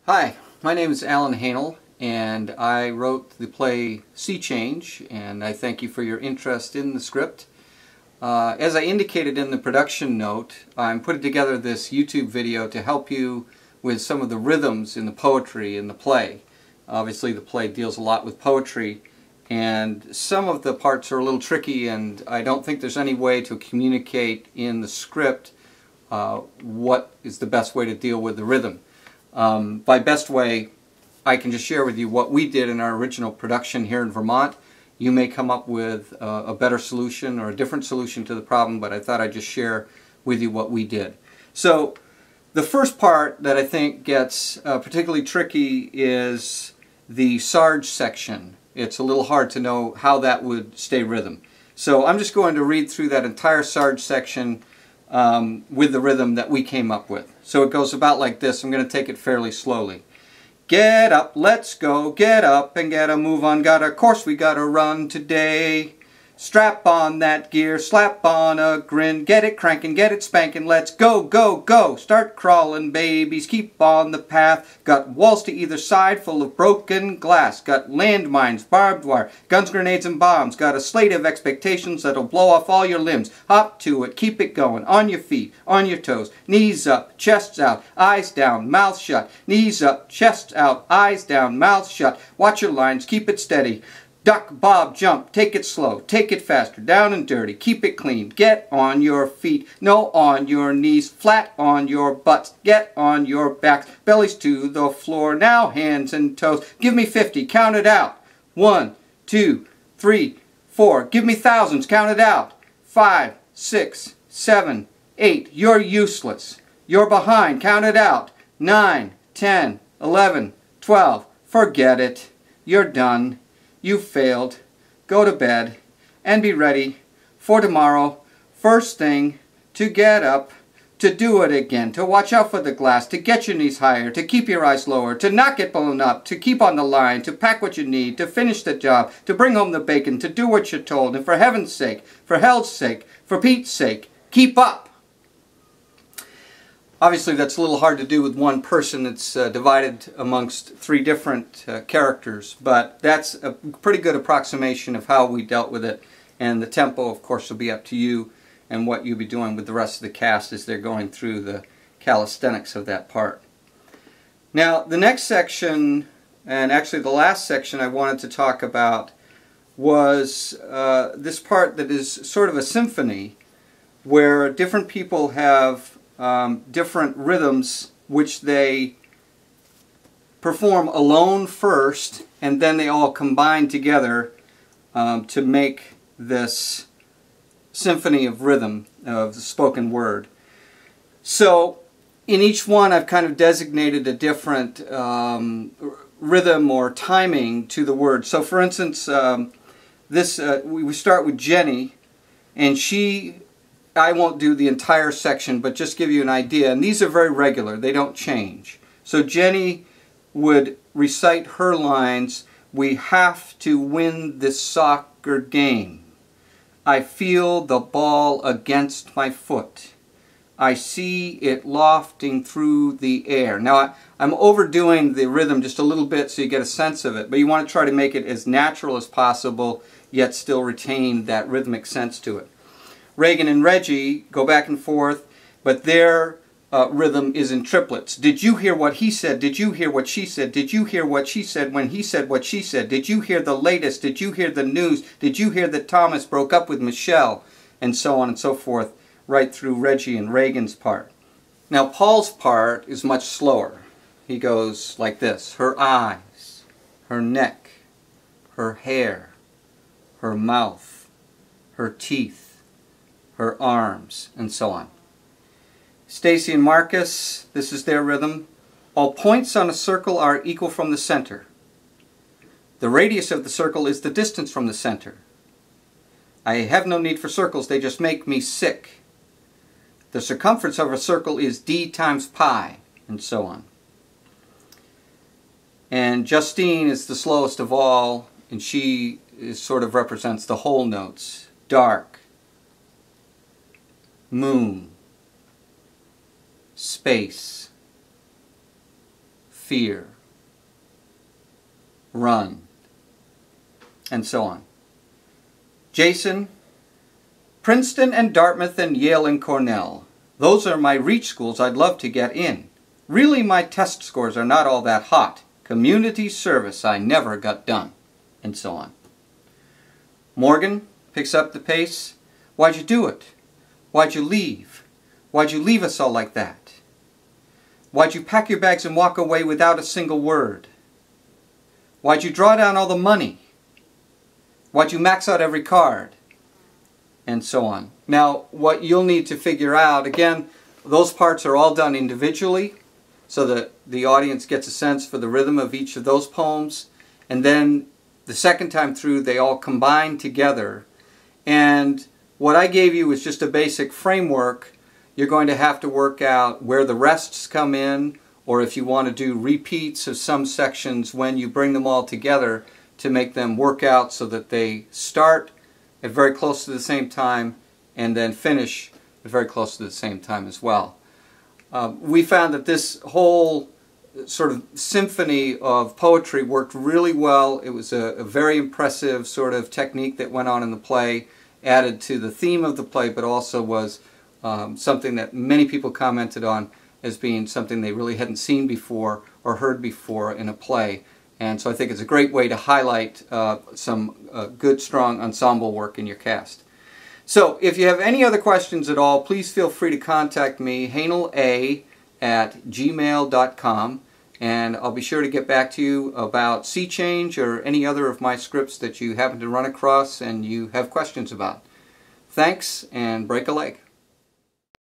Hi, my name is Alan Haehnel, and I wrote the play Sea Change, and I thank you for your interest in the script. As I indicated in the production note, I'm putting together this YouTube video to help you with some of the rhythms in the poetry in the play. Obviously the play deals a lot with poetry, and some of the parts are a little tricky, and I don't think there's any way to communicate in the script what is the best way to deal with the rhythm. By best way, I can just share with you what we did in our original production here in Vermont. You may come up with a better solution or a different solution to the problem, but I thought I'd just share with you what we did. So the first part that I think gets particularly tricky is the sarge section. It's a little hard to know how that would stay rhythm. So I'm just going to read through that entire sarge section with the rhythm that we came up with. So it goes about like this. I'm going to take it fairly slowly. Get up, let's go, get up and get a move on. Of course we gotta run today. Strap on that gear, slap on a grin. Get it cranking, get it spanking, let's go, go, go. Start crawling, babies, keep on the path. Got walls to either side full of broken glass. Got landmines, barbed wire, guns, grenades, and bombs. Got a slate of expectations that'll blow off all your limbs. Hop to it, keep it going, on your feet, on your toes. Knees up, chests out, eyes down, mouth shut. Knees up, chest out, eyes down, mouth shut. Watch your lines, keep it steady. Duck, bob, jump, take it slow, take it faster, down and dirty, keep it clean. Get on your feet, no on your knees, flat on your butts, get on your backs, bellies to the floor, now hands and toes. Give me 50, count it out. 1, 2, 3, 4. Give me thousands, count it out. 5, 6, 7, 8. You're useless. You're behind, count it out. 9, 10, 11, 12. Forget it. You're done. You failed. Go to bed and be ready for tomorrow, first thing, to get up, to do it again, to watch out for the glass, to get your knees higher, to keep your eyes lower, to not get blown up, to keep on the line, to pack what you need, to finish the job, to bring home the bacon, to do what you're told, and for heaven's sake, for hell's sake, for Pete's sake, keep up. Obviously that's a little hard to do with one person. It's divided amongst 3 different characters, but that's a pretty good approximation of how we dealt with it, and the tempo of course will be up to you and what you'll be doing with the rest of the cast as they're going through the calisthenics of that part. Now the next section, and actually the last section I wanted to talk about, was this part that is sort of a symphony where different people have different rhythms which they perform alone first, and then they all combine together to make this symphony of rhythm, of the spoken word. So in each one I've kind of designated a different rhythm or timing to the word. So for instance, we start with Jenny, and I won't do the entire section, but just give you an idea. And these are very regular. They don't change. So Jenny would recite her lines. We have to win this soccer game. I feel the ball against my foot. I see it lofting through the air. Now, I'm overdoing the rhythm just a little bit so you get a sense of it, but you want to try to make it as natural as possible, yet still retain that rhythmic sense to it. Reagan and Reggie go back and forth, but their rhythm is in triplets. Did you hear what he said? Did you hear what she said? Did you hear what she said when he said what she said? Did you hear the latest? Did you hear the news? Did you hear that Thomas broke up with Michelle? And so on and so forth, right through Reggie and Reagan's part. Now Paul's part is much slower. He goes like this: her eyes, her neck, her hair, her mouth, her teeth, her arms, and so on. Stacy and Marcus, this is their rhythm. All points on a circle are equal from the center. The radius of the circle is the distance from the center. I have no need for circles, they just make me sick. The circumference of a circle is d times pi, and so on. And Justine is the slowest of all, and she sort of represents the whole notes. Dark, moon, space, fear, run, and so on. Jason, Princeton and Dartmouth and Yale and Cornell. Those are my reach schools I'd love to get in. Really, my test scores are not all that hot. Community service I never got done, and so on. Morgan picks up the pace. Why'd you do it? Why'd you leave? Why'd you leave us all like that? Why'd you pack your bags and walk away without a single word? Why'd you draw down all the money? Why'd you max out every card? And so on. Now, what you'll need to figure out, again, those parts are all done individually, so that the audience gets a sense for the rhythm of each of those poems, and then the second time through they all combine together. And what I gave you was just a basic framework. You're going to have to work out where the rests come in, or if you want to do repeats of some sections when you bring them all together to make them work out so that they start at very close to the same time and then finish at very close to the same time as well. We found that this whole sort of symphony of poetry worked really well. It was a very impressive sort of technique that went on in the play, added to the theme of the play, but also was something that many people commented on as being something they really hadn't seen before or heard before in a play. And so I think it's a great way to highlight some good, strong ensemble work in your cast. So if you have any other questions at all, please feel free to contact me, haehnela@gmail.com, and I'll be sure to get back to you about Sea Change or any other of my scripts that you happen to run across and you have questions about. Thanks, and break a leg.